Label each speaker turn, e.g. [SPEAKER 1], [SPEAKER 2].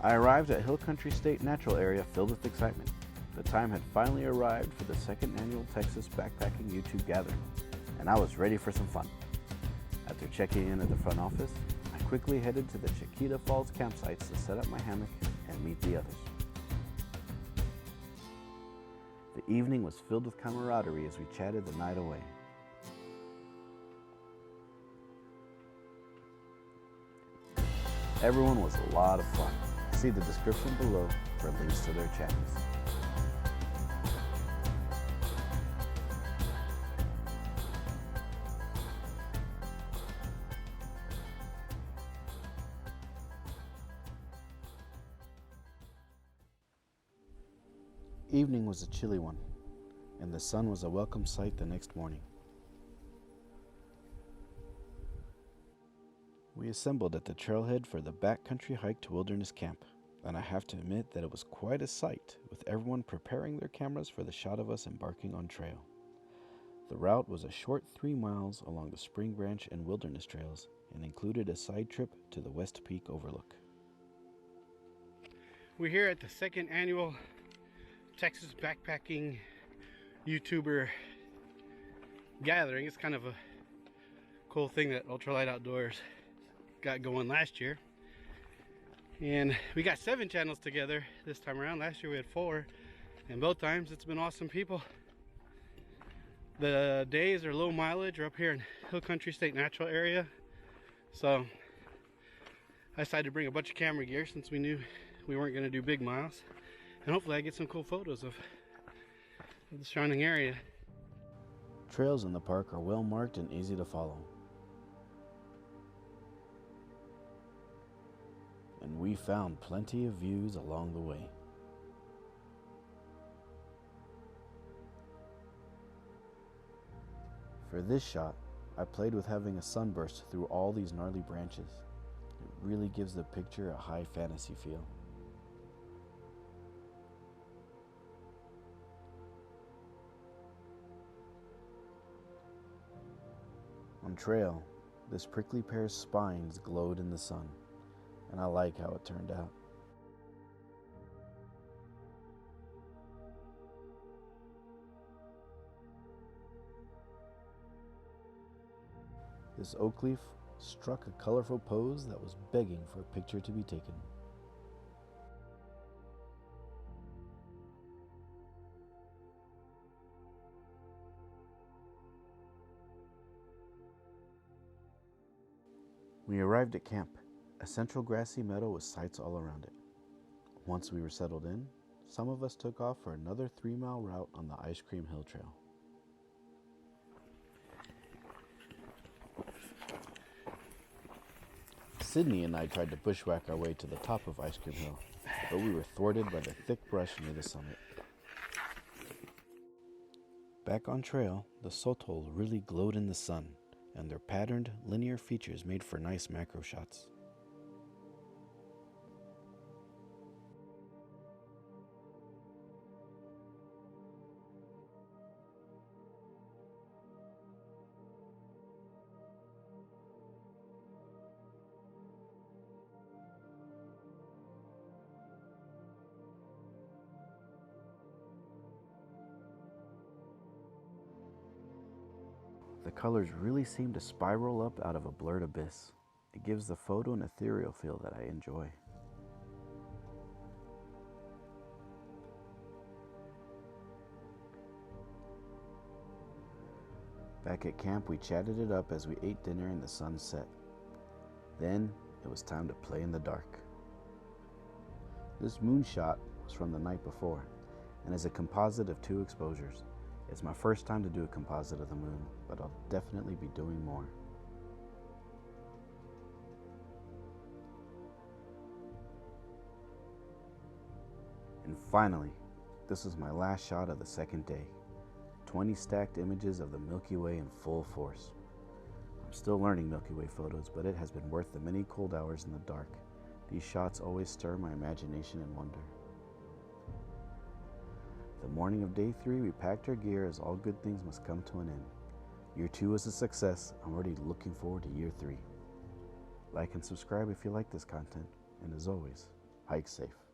[SPEAKER 1] I arrived at Hill Country State Natural Area filled with excitement. The time had finally arrived for the second annual Texas Backpacking YouTube Gathering, and I was ready for some fun. After checking in at the front office, I quickly headed to the Chiquita Falls campsites to set up my hammock and meet the others. The evening was filled with camaraderie as we chatted the night away. Everyone was a lot of fun. See the description below for links to their channels. Evening was a chilly one, and the sun was a welcome sight the next morning. We assembled at the trailhead for the Backcountry hike to Wilderness Camp, and I have to admit that it was quite a sight, with everyone preparing their cameras for the shot of us embarking on trail. The route was a short 3 miles along the Spring Branch and Wilderness trails, and included a side trip to the West Peak Overlook.
[SPEAKER 2] We're here at the second annual Texas Backpacking YouTuber gathering. It's kind of a cool thing that Ultralight Outdoors got going last year, and we got 7 channels together this time around. Last year we had 4, and both times it's been awesome people. The days are low mileage. We're up here in Hill Country State Natural Area, so I decided to bring a bunch of camera gear since we knew we weren't going to do big miles, and hopefully I get some cool photos of the surrounding area.
[SPEAKER 1] Trails in the park are well marked and easy to follow. And we found plenty of views along the way. For this shot, I played with having a sunburst through all these gnarly branches. It really gives the picture a high fantasy feel. On trail, this prickly pear's spines glowed in the sun, and I like how it turned out. This oak leaf struck a colorful pose that was begging for a picture to be taken. We arrived at camp, a central grassy meadow with sights all around it. Once we were settled in, some of us took off for another 3-mile route on the Ice Cream Hill Trail. Sydney and I tried to bushwhack our way to the top of Ice Cream Hill, but we were thwarted by the thick brush near the summit. Back on trail, the sotol really glowed in the sun, and their patterned, linear features made for nice macro shots. The colors really seem to spiral up out of a blurred abyss. It gives the photo an ethereal feel that I enjoy. Back at camp, we chatted it up as we ate dinner and the sun set. Then it was time to play in the dark. This moonshot was from the night before and is a composite of 2 exposures. It's my first time to do a composite of the moon, but I'll definitely be doing more. And finally, this is my last shot of the second day. 20 stacked images of the Milky Way in full force. I'm still learning Milky Way photos, but it has been worth the many cold hours in the dark. These shots always stir my imagination and wonder. The morning of day 3, we packed our gear as all good things must come to an end. Year 2 was a success. I'm already looking forward to year 3. Like and subscribe if you like this content, and as always, Hike safe.